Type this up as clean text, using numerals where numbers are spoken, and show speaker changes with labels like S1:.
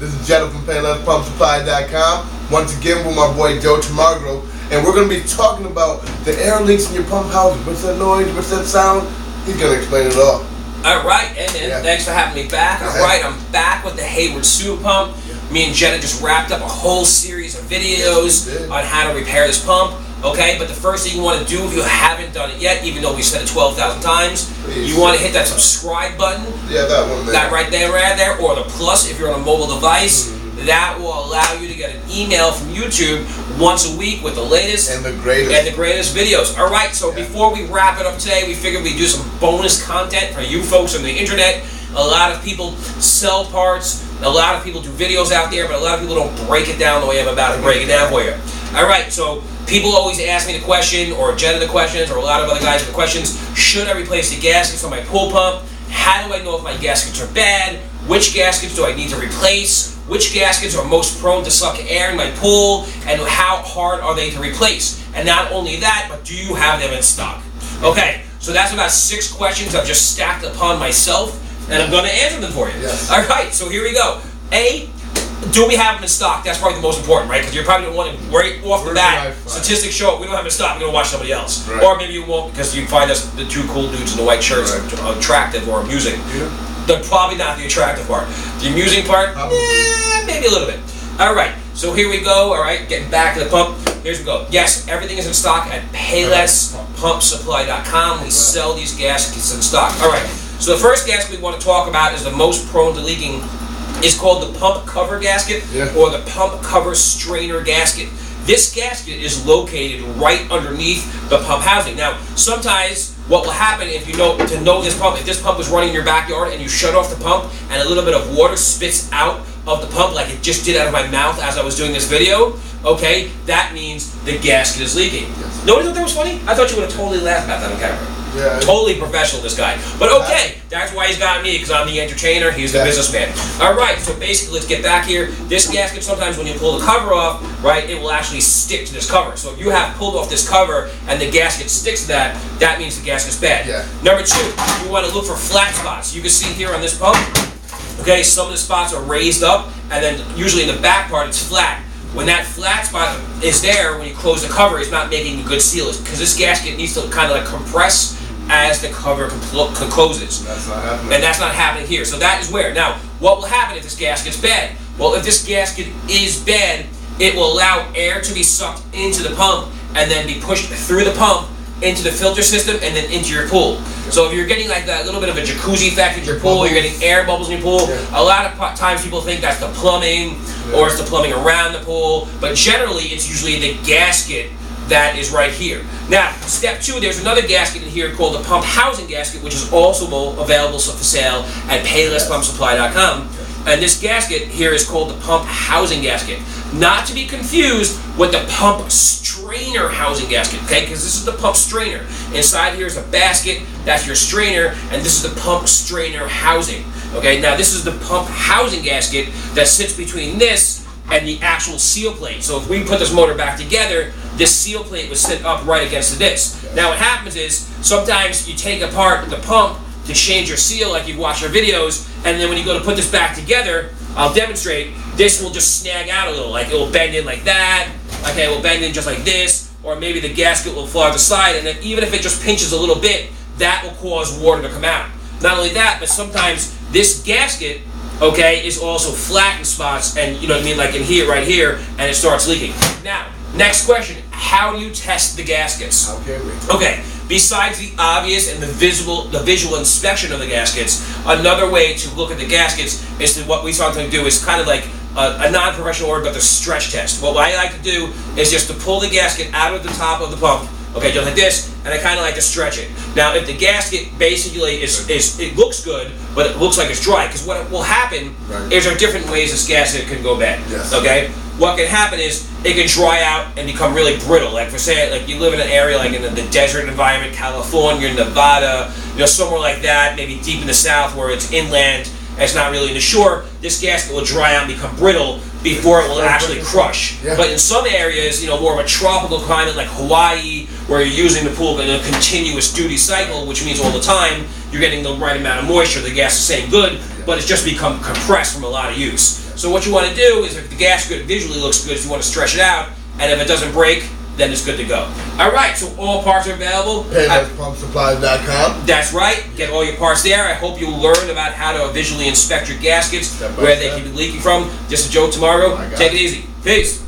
S1: This is Jenna from PaylessPumpSupply.com. Once again with my boy Joe Tamagro, and we're going to be talking about the air leaks in your pump house. What's that noise? What's that sound? He's going to explain it all.
S2: Alright, and thanks for having me back. Alright, I'm back with the Hayward sewer pump. Me and Jenna just wrapped up a whole series of videos on how to repair this pump. Okay, but the first thing you want to do if you haven't done it yet, even though we said it 12,000 times, you want to hit that subscribe button.
S1: Yeah, that one there.
S2: That right there, or the plus if you're on a mobile device. That will allow you to get an email from YouTube once a week with the latest
S1: and the greatest
S2: videos. All right, so before we wrap it up today, we figured we'd do some bonus content for you folks on the internet. A lot of people sell parts. A lot of people do videos out there, but a lot of people don't break it down the way I'm about to break it down for you. All right, so people always ask me the question, or Jenna the questions, or a lot of other guys the questions, should I replace the gaskets on my pool pump? How do I know if my gaskets are bad? Which gaskets do I need to replace? Which gaskets are most prone to suck air in my pool? And how hard are they to replace? And not only that, but do you have them in stock? Okay, so that's about 6 questions I've just stacked upon myself, and I'm going to answer them for you.
S1: Yes.
S2: All right, so here we go. A, do we have them in stock? That's probably the most important, right? Because you're probably going to want to right off the bat, statistics show we don't have them in stock, we're going to watch somebody else.
S1: Right.
S2: Or maybe you won't because you find us, the 2 cool dudes in the white shirts, attractive or amusing.
S1: Yeah.
S2: They're probably not the attractive part. The amusing part, maybe a little bit. All right, so here we go. All right, getting back to the pump. Here's we go. Yes, everything is in stock at PaylessPumpSupply.com. We sell these gaskets in stock. All right, so the first gasket we want to talk about is the most prone to leaking. It's called the pump cover gasket or the pump cover strainer gasket. This gasket is located right underneath the pump housing. Now, sometimes what will happen if you know this pump, if this pump is running in your backyard and you shut off the pump and a little bit of water spits out of the pump like it just did out of my mouth as I was doing this video, okay, that means the gasket is leaking.
S1: Yes.
S2: Nobody thought that was funny? I thought you would have totally laughed about that on camera.
S1: Yeah.
S2: Totally professional, this guy. But okay, that's why he's got me, because I'm the entertainer, he's the businessman. All right, so basically, let's get back here. This gasket, sometimes when you pull the cover off, right, it will actually stick to this cover. So if you have pulled off this cover and the gasket sticks to that, that means the gasket's bad.
S1: Yeah.
S2: Number 2, you want to look for flat spots. You can see here on this pump, okay, some of the spots are raised up, and then usually in the back part, it's flat. When that flat spot is there, when you close the cover, it's not making a good seal, because this gasket needs to kind of like compress as the cover closes.
S1: That's not happening.
S2: And that's not happening here. So that is where. Now, what will happen if this gasket's bad? Well, if this gasket is bad, it will allow air to be sucked into the pump and then be pushed through the pump into the filter system and then into your pool. So if you're getting like that little bit of a jacuzzi effect in your pool, you're getting air bubbles in your pool, a lot of times people think that's the plumbing or it's the plumbing around the pool, but generally it's usually the gasket that is right here. Now, step 2, there's another gasket in here called the pump housing gasket, which is also available for sale at PaylessPumpSupply.com. And this gasket here is called the pump housing gasket. Not to be confused with the pump strainer housing gasket, okay? Because this is the pump strainer. Inside here is a basket, that's your strainer, and this is the pump strainer housing. Okay, now this is the pump housing gasket that sits between this and the actual seal plate. So if we put this motor back together, this seal plate would sit up right against this. Now what happens is, sometimes you take apart the pump to change your seal like you've watched our videos, and then when you go to put this back together, I'll demonstrate, this will just snag out a little, like it will bend in like that, okay, it will bend in just like this, or maybe the gasket will fall out the side, and then even if it just pinches a little bit, that will cause water to come out. Not only that, but sometimes this gasket, okay, is also flat in spots, and you know what I mean, like in here, right here, and it starts leaking. Now, next question, how do you test the gaskets?
S1: How can we?
S2: Okay, besides the obvious and the visual inspection of the gaskets, another way to look at the gaskets is to what we sometimes do is kind of like a non-professional word, but the stretch test. What I like to do is just to pull the gasket out of the top of the pump, okay, just like this, and I kind of like to stretch it. Now, if the gasket basically it looks good, but it looks like it's dry, because what will happen is there are different ways this gasket can go bad.
S1: Yes.
S2: Okay, what can happen is it can dry out and become really brittle. Like for say, like you live in an area like in the desert environment, California, Nevada, you know, somewhere like that, maybe deep in the south where it's inland. It's not really in the shore. This gasket will dry out and become brittle before it will actually crush.
S1: Yeah.
S2: But in some areas, you know, more of a tropical climate like Hawaii, where you're using the pool in a continuous duty cycle, which means all the time you're getting the right amount of moisture, the gas is staying good, but it's just become compressed from a lot of use. So what you want to do is, if the gasket visually looks good, you want to stretch it out, and if it doesn't break, then it's good to go. All right, so all parts are available.
S1: PaylessPumpSupplies.com.
S2: That's right. Get all your parts there. I hope you learn about how to visually inspect your gaskets, where they can be leaking from. This is Joe Tamargo. Take it easy. Peace.